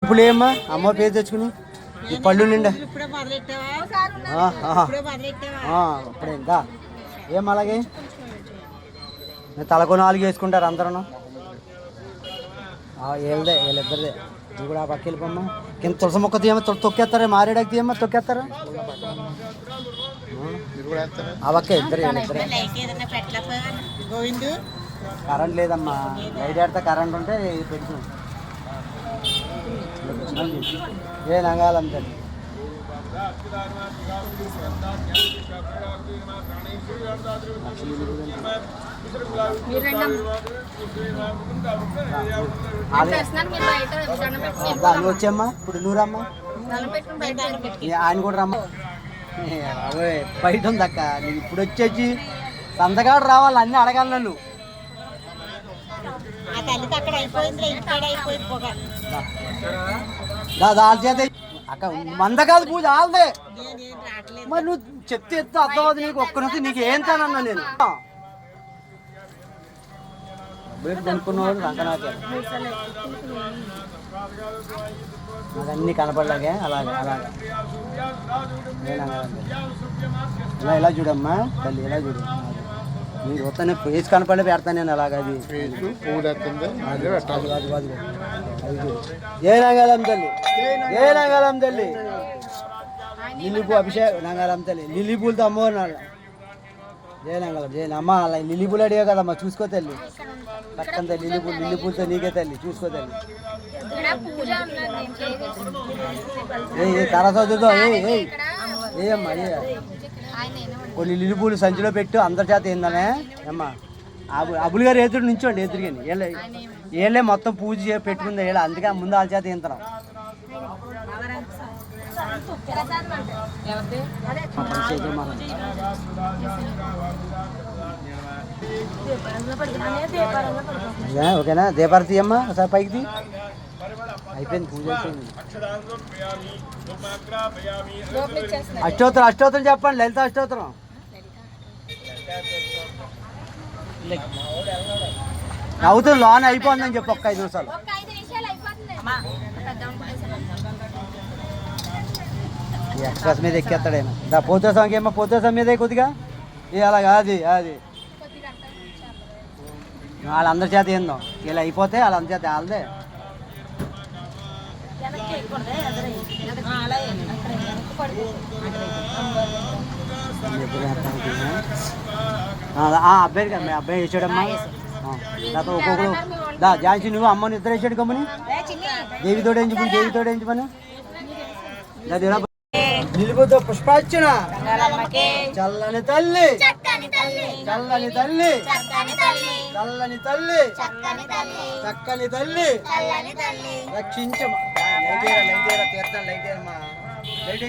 ఇప్పుడు ఏమ్మా అమ్మ పేరు తెచ్చుకుని ఈ పళ్ళు నిండా ఇప్పుడే ఇంకా ఏం అలాగే తలకు 4 వేసుకుంటారు అందరూ వీళ్ళిద్దరిదే నువ్వు కూడా ఆ పక్క వెళ్ళిపోమ్మా కింద తులసి మొక్క తీయమ్మా తొక్కేస్తారా మారేడాకి తీయమ్మా తొక్కేస్తారా ఆ పక్క ఇద్దరు కరెంట్ లేదమ్మా లైట్ ఆడితే కరెంట్ ఉంటే పెట్టుకుని ఏ నంగాలంతే వచ్చమ్మా ఇప్పుడు నువ్వు రమ్మా ఆయన కూడా రమ్మా బయట ఉంది అక్క నీకు ఇప్పుడు వచ్చేసి సంతకాడు రావాలి అన్నీ అడగాలి నన్ను దాని చేత అక్క మంద కాదు పూజ ఆల్దే మరి నువ్వు చెప్తే ఎత్తు అర్థమవుతుంది నీకు ఒక్క నుంచి నీకు ఏం తానన్నా నేను కొనుక్కున్నవాడు రంకనాథ నాకు అన్నీ కనపడలాగే అలాగే అలాగే ఇలా ఇలా చూడమ్మా తల్లి ఇలా చూడు మీరు వస్తానే ఫేస్ కనపడే పెడతాను నేను అలాగే అది ఏ నంగాలం తల్లి ఏ నంగాలం తల్లి లిల్లిపూ అభిషేక్ నంగాలం తల్లి లిల్లీ పూలతో అమ్మవారు జయ నంగాలం జయ అమ్మ అలా లిల్లీ పూలు అడిగా కదమ్మా చూసుకో తల్లి పక్కన లిల్లీ పూలతో నీకే తల్లి చూసుకో తల్లి ఏ తరసో ఏ అమ్మా కొన్ని లిల్లీ పూలు సంచిలో పెట్టు అందరి చేత ఏందనే అమ్మా అబుల్ గారు ఎదురు నుంచోండి ఎదురుగాని వీళ్ళే మొత్తం పూజ పెట్టుకుంది వీళ్ళ అందుకే ముందు వాళ్ళ చేత ఏంతరం ఓకేనా దీపారతి అమ్మా ఒకసారి పైకి అయిపోయింది పూజ అయిపోయింది అష్టోత్తరం చెప్పండి లలిత అష్టోత్తరం అవుతుంది లోన్ అయిపోతుందని చెప్పి ఒక్క 5 నిమిషాలు ఎక్స్ప్రెస్ మీద ఎక్కేస్తాడేమో దా పోతే స్వామికి ఏమో పోతే స్వామి మీదే కొద్దిగా అలాగా అది వాళ్ళందరి చేత ఏందో ఇలా అయిపోతే వాళ్ళందరి చేత వాళ్ళదే అబ్బాయి కదా మీ అబ్బాయి వేసాడమ్మా నాతో ఒక్కొక్కరు ఝాన్సీ నువ్వు అమ్మని ఇద్దరు వేసాడు కమ్మని దేవితోడు ఎంచుకుని నిలుపుతో పుష్పార్చన చల్లని తల్లి చల్లని తల్లి చల్లని తల్లి చక్కని తల్లి రక్షించమ్మా తీర్థం లైటేరమ్మా లైట్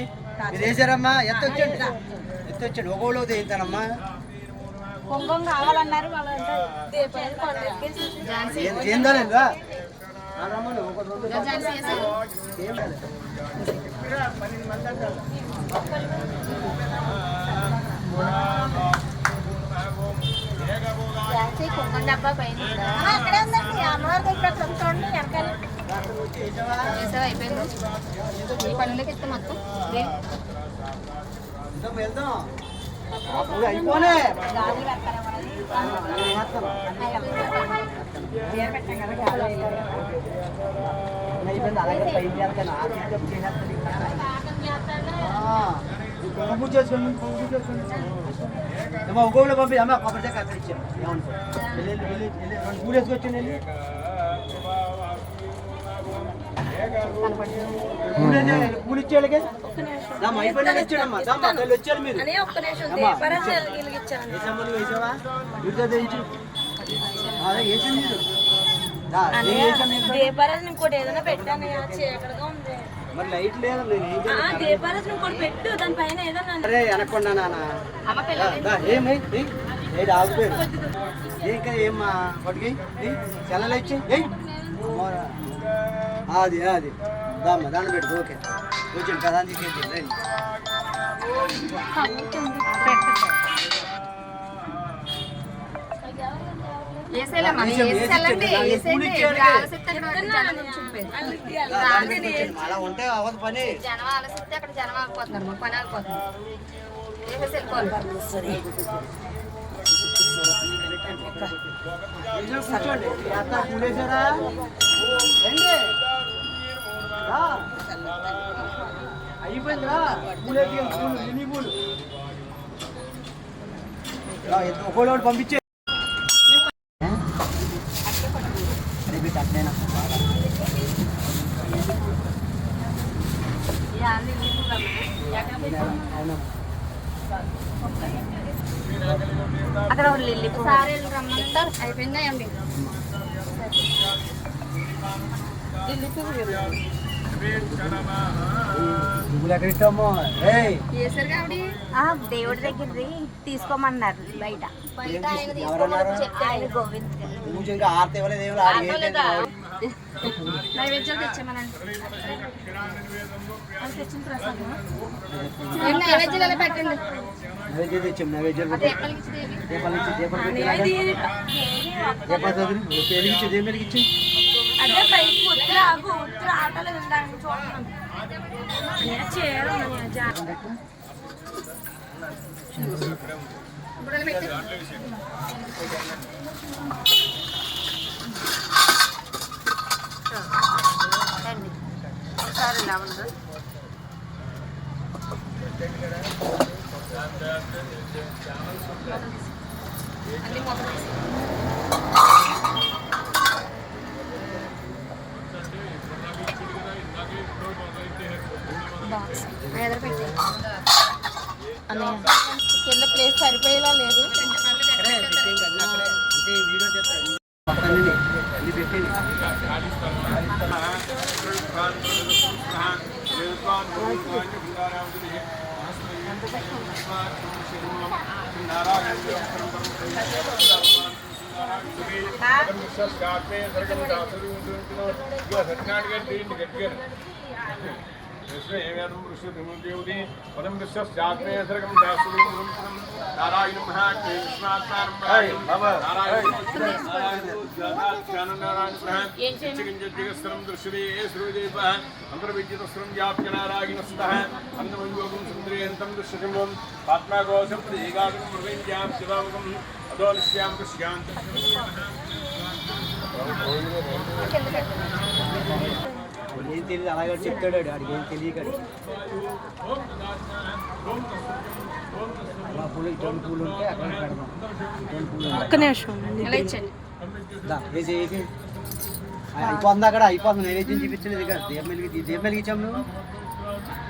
మీరు వేసారమ్మా ఎత్తొచ్చండి ఒకళ్ళు ఏంటానమ్మా ఏందా డబ్బా పైన అక్కడే ఉందండి అమ్మవారి దగ్గర చూడండి వెనకాల అయిపోయింది పనులకి ఇస్తే మొత్తం పూజ చేసుకోండి ఏమో ఒక్కొక్కరు పంపి అమ్మ కొబ్బరికాయ కట్ట ఇచ్చాను పూలు వేసుకొచ్చాను వెళ్ళి పూలు ఇచ్చేళ్ళకి అయిపోయినా వచ్చాడమ్మా వచ్చాడు మీరు వేసావా అదే వేసింది ఇంకోటి ఏదైనా పెట్టాను చీకటిగా ఉంది మరి లైట్ లేదు దీపారాజు ఇంకోటి పెట్టు దానిపైన ఏదన్నా అరే అనకుండా నాన్న ఆగిపోయారు ఇంకా ఏమ్మా పట్టుకి సెల్లలు ఇచ్చి అది దామ్మా దాన్ని పెట్టు ఓకే కూర్చోండి కదా తీసుకెళ్ళి రండి వేసేయాలమ్మా, వేసేయాలండి, వేసేయండి. ఆలసిస్తే అక్కడ జనం నుంచుండిపోయారు. అలా ఉంటే అవ్వదు పని. జనం ఆలసిస్తే అక్కడ జనం ఆగిపోతున్నారు, పని ఆగిపోతుంది. వేసేసి వెళ్ళిపోవాలి. కూర్చోండి. పూలేసారా అయిపోయిందిరా. పూలేసి పూలు ఎన్ని పూలు ఒకటి పంపించే అట్లైనా అక్కడ లిల్లీ సారీ రమ్మంటారు. అయిపోయిందండి. ఎక్కడ ఇస్తామో వేసారు కాబట్టి దేవుడి దగ్గర తీసుకోమన్నారు బయట. ఆయన గోవింద్ పూజ ఇంకా ఆర్తి ఇవ్వలేదు. నైవేద్యాలు తెచ్చామనండి. తెచ్చిన ప్రసాదం నైవేద్యాలు ఎలా పెట్టండి. నైవేద్యం తెచ్చాం. నైవేద్యాలు వెలిగించి వెలిగించి అదే పైకి ఉత్తర ఆగు ఉత్తర ఆటలు ఉండాలని చూడండి. సరే లావండి. అన్ని మొత్తం కింద ప్లేస్ సరిపోయేలా లేదు. ఏం తెలియదు. అలాగే చెప్తాడు ఆడికి ఏం తెలియదు. అలా పూలు ఇటువంటి పూలు ఉంటే అక్కడ పెడదాం. ఇటువంటి పూలు ఒక్క నిమిషం ఇలా ఇచ్చండి. అయిపోతుంది. అక్కడ అయిపోతుంది. నైవేద్యం చూపించలేదు. ఇక దీపం వెలిగించాము. నువ్వు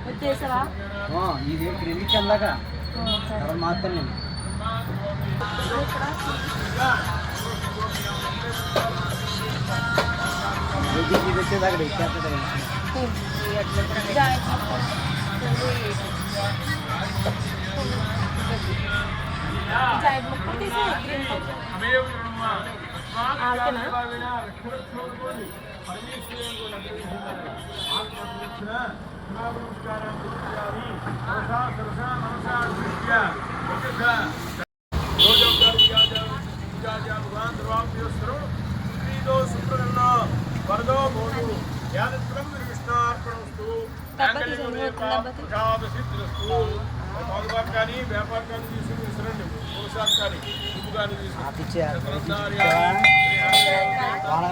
వచ్చేసావా? ఈ దేవుడికి వెలిగించాను దాకా తర్వాత మాత్రం నేను వచ్చేదాకా ఇచ్చేస్తా.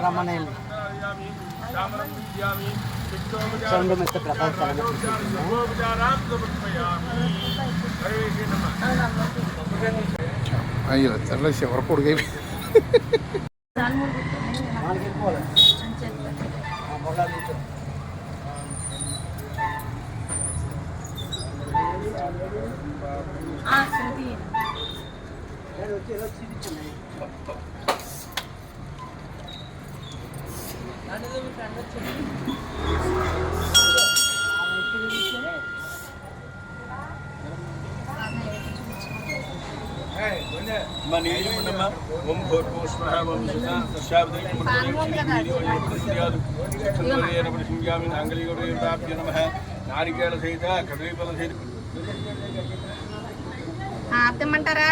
రమ్మని మెత్త ప్రసాద్ అయ్యో తెల్ల చివరి పొడిగై నారికేళ సహిత కదలీఫల సహిత ఆప్తమంటారా?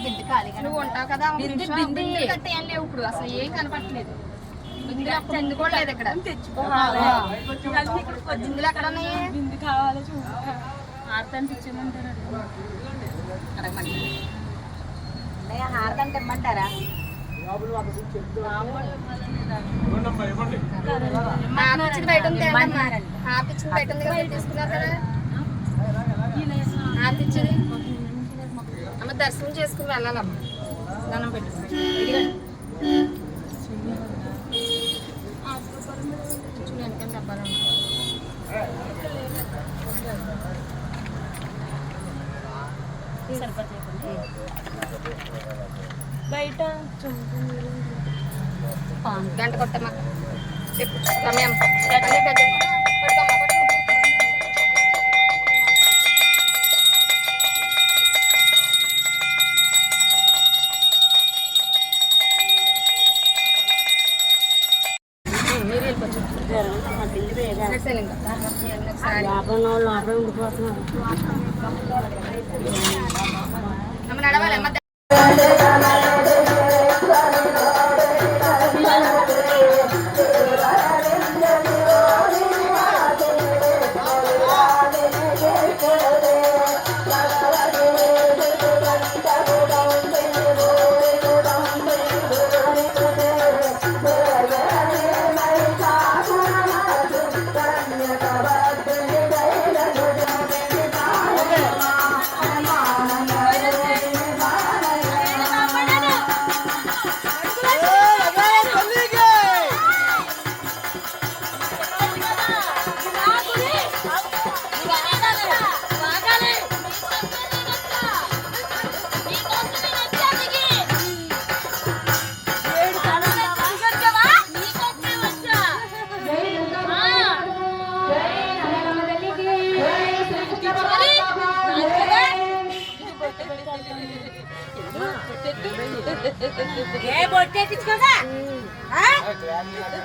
బింది ఖాళీగా నువ్వు ఉంటావు కదా బింది కట్టి ఏం లేవు ఇప్పుడు అసలు ఏం కనపట్లేదు బిందులు అప్పుడు బిందు కూడా లేదు ఇక్కడ బిందులు ఎక్కడ ఉన్నాయి బిందు కావాలో చూడు ఆడతానికి ఇచ్చేయమంటారు అడగమంటారా హారతంటే ఇమ్మంటారా ఆపిచ్చింది బయట ఉంది ఆపిచ్చింది బయట ఉంది కదా తీసుకున్నారు కదా ఆపిచ్చింది అమ్మ దర్శనం చేసుకుని వెళ్ళాలమ్మ దండం పెట్టుకుని చూడడానికి డబ్బాలమ్మ బయట గంట కొట్టమ్మా సమయం మీరు వెళ్ళిపోవచ్చు నడవాలి అమ్మ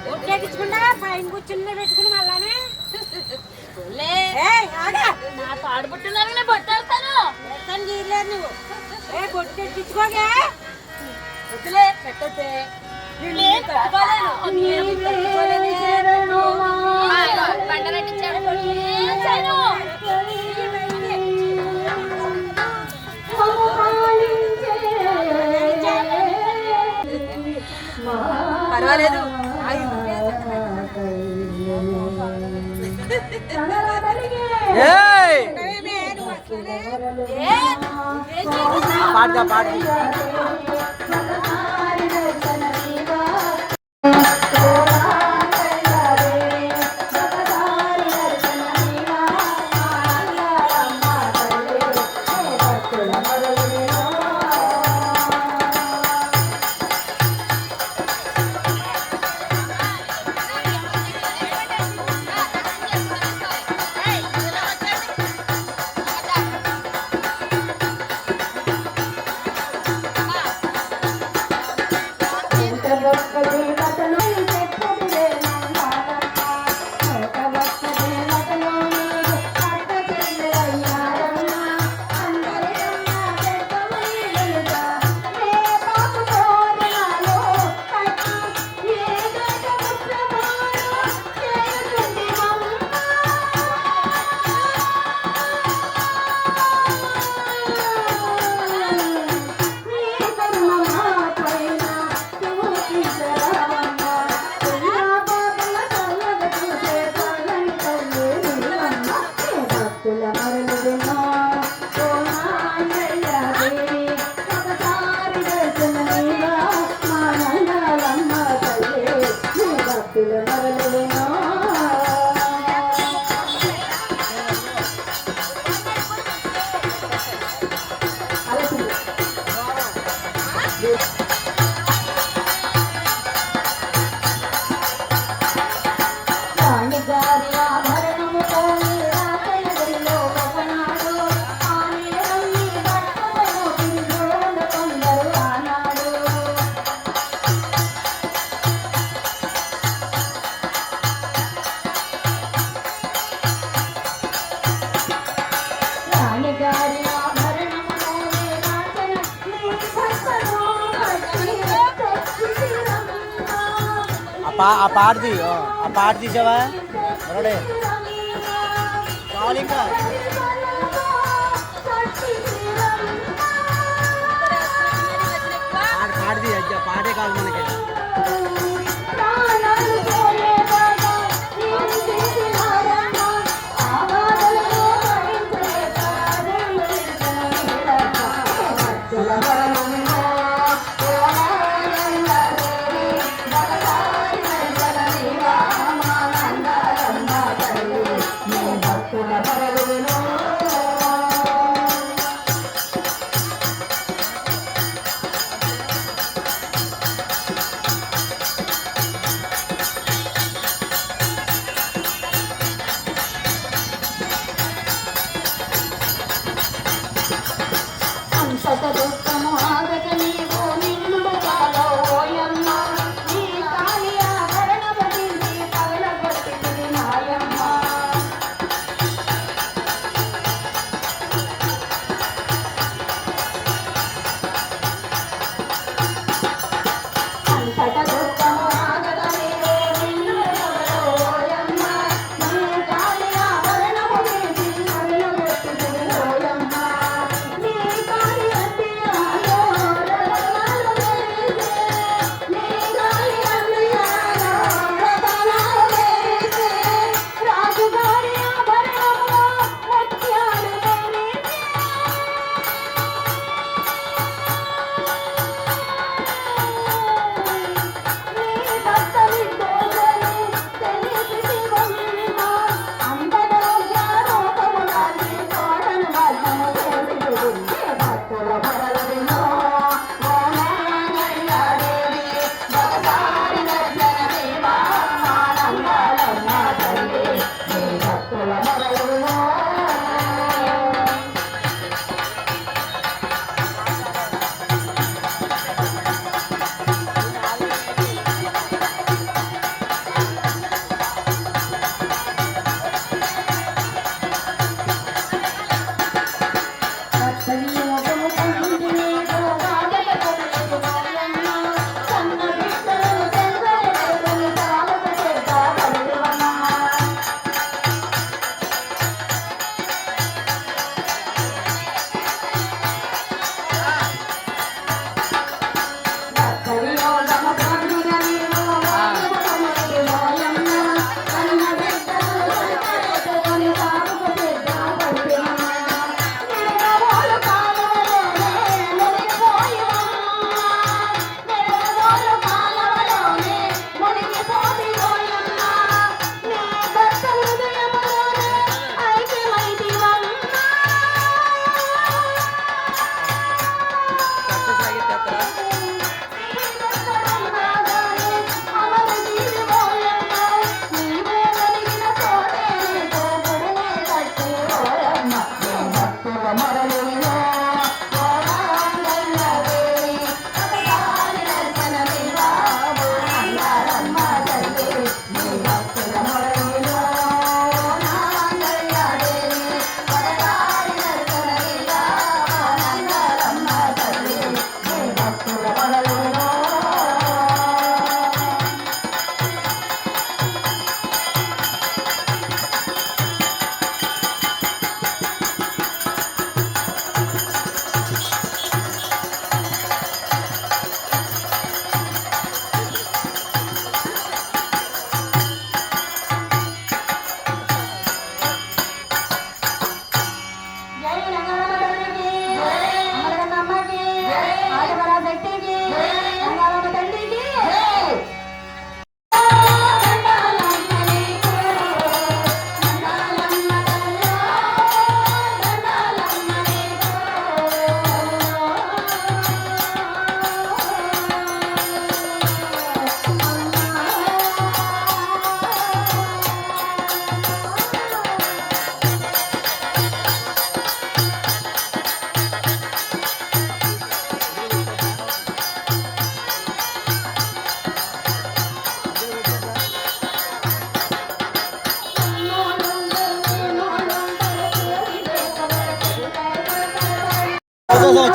బొట్టెక్కించుకుంటా పైన కూర్చుని పెట్టుకుని మళ్ళానే నా తాడు బుట్టలు బొట్టేస్తాను నువ్వు బొట్టెక్కించుకోగా వద్దులే పెట్టే పర్వాలేదు పాట పాట Yeah. ఆ పాట తీసావా ఎవడే కావాలి ఇంకా పాటది పాటే కాదు మనకి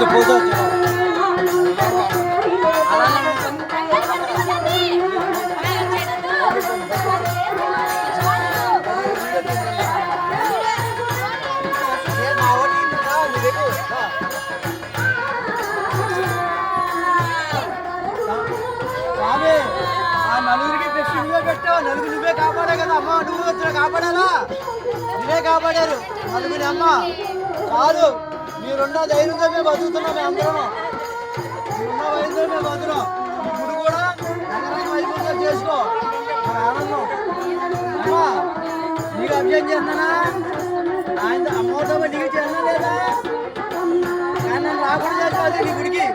పోతా నువ్వే పెట్టావు, నలుగురు నువ్వే కాపాడా కదా అమ్మ. నువ్వు వచ్చిన కాపాడాలా? నువ్వే కాపాడారు నలుగురి అమ్మ. కాదు, మీరున్న ధైర్యంతో మేము బతుకుతున్నాం. మేము అందరం మీరున్న ధైర్యంతో మేము బతుకున్నాం. ఇప్పుడు కూడా నగరాన్ని వైపుగా చేసుకో. మన ఆనందం అమ్మా. నీకు అభిషేకం చేస్తానా? ఆయన అమ్మతో నీకు చేస్తున్నా లేదా? కానీ నన్ను రాకుండా చేస్తావు నీ గుడికి.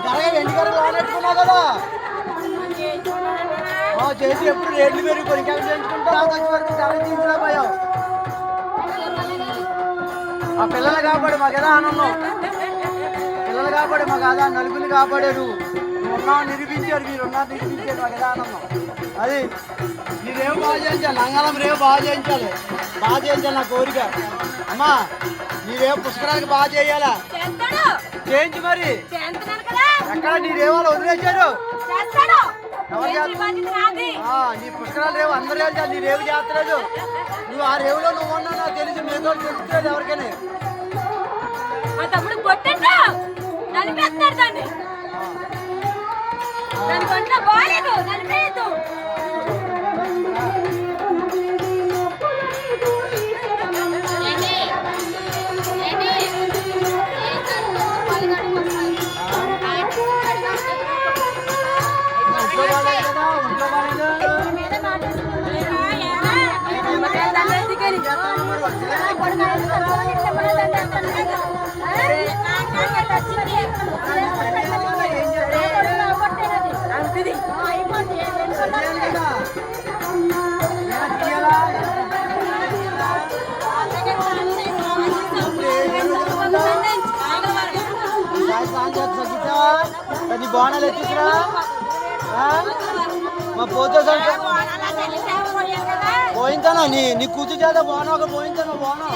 త్వరగా వెండికరలు ఆనెట్టుకున్నావు కదా చేసి. ఎప్పుడు రేట్లు పెరిగిపోయి ఇంకా చేయించుకుంటా వచ్చే వరకు ధర తీసుకోపోయావు. ఆ పిల్లలు కాపాడు మాకు ఎలా ఆనందం. పిల్లలు కాపాడు మాకు అదా. నలుగురిని కాపాడారు. ఉన్నావు నిరూపించారు. మీరున్నారు నిరూపించారు. మాకు ఎలా ఆనందం. అది ఈ రేవు బాగా చేయించాలి. నంగాలం రేవు బాగా చేయించాలి. బాగా చేయించాలి నా కోరిక అమ్మా. ఈ రేవు పుష్కరానికి బాగా చేయాలా? చేయించు మరి. ఎక్కడ నీ రేవాళ్ళు వదిలేశారు? నీ పుష్కరాల రేవు అందరూ వెళ్తారు. నీ రేవు చేస్తలేదు. నువ్వు ఆ రేవులో నువ్వు ఉన్నావు నాకు తెలిసి మీతో తెలుస్తుంది ఎవరికైనా. తమ్ముడు కొట్టండు నలిపేస్తాడు దాన్ని. దాని కొంట్లో బాగాలేదు, నలిపేయద్దు. అది బోనాలు ఎత్తుకురా మా పోతే పోయింతానా? నీ కూతురు చేత బోనం ఒక పోయింతాను. బోనం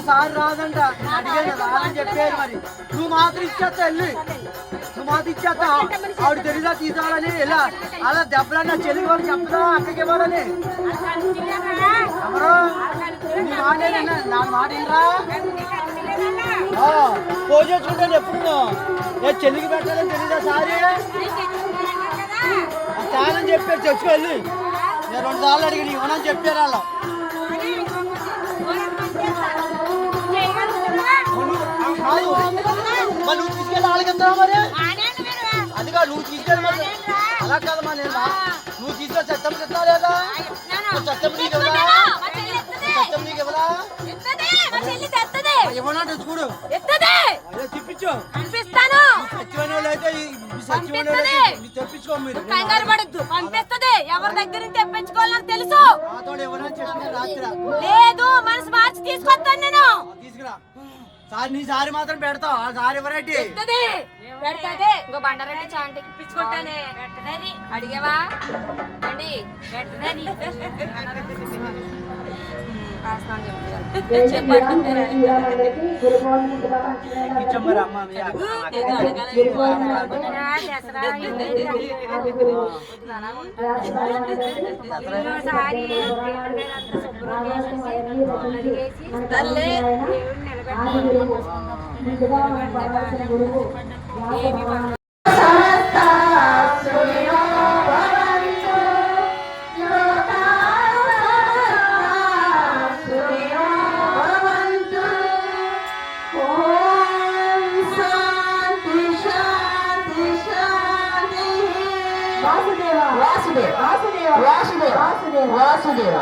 సారి రాదంట. అడిగాను రాదని చెప్పారు. మరి నువ్వు మాత్రం ఇచ్చేస్తా వెళ్ళి. నువ్వు మాత్రం ఇచ్చేస్తా. ఆవిడ తెలియదా తీసుకోవాలని ఇలా అలా దెబ్బలన్నా చెల్లి వాళ్ళు చెప్తా అక్కడికి ఇవ్వాలని. ఎవరు నీ మాట నా మాట ఏంట్రా? పోజేసుకుంటాను ఎప్పుడు. ఏ చెల్లికి పెట్టాలని తెలీదా సారీ? తానని చెప్పారు తెచ్చుకెళ్ళి. నేను 2 సార్లు అడిగి ఇవ్వనని చెప్పారు వాళ్ళు. కాదు మరి నువ్వు తీసుకెళ్ళి వాళ్ళకి ఇస్తావా? మరి అదిగా నువ్వు తీసుకెళ్ళి. మరి అలా కాదమ్మా. నేను నువ్వు తీసుకెళ్ళి చట్టం ఇస్తావు లేదా? చట్టం నీకు ఇవ్వరా? చట్టం నీకు ఇవ్వరా? ఇవ్వనా తెచ్చుకోడు. తిప్పించు. తెప్పించుకో. మీరు కంగారు పడద్దు. పంపిస్తుంది. ఎవరి దగ్గర నుంచి తెప్పించుకోవాలని తెలుసు. లేదు మనసు మార్చి తీసుకొస్తాను నేను. తీసుకురా సార్. నీ సారి మాత్రం పెడతావు. ఆ సారి ఎవరంటే పెడతాదే. ఇంకో బండారెడ్డి చాంటి ఇప్పించుకుంటానే. పెట్టదని అడిగేవా అండి? పెట్టదని మరి అమ్మ వాసుదేవ వాసుదేవ వాసుదేవ వాసుదేవ వాసుదేవ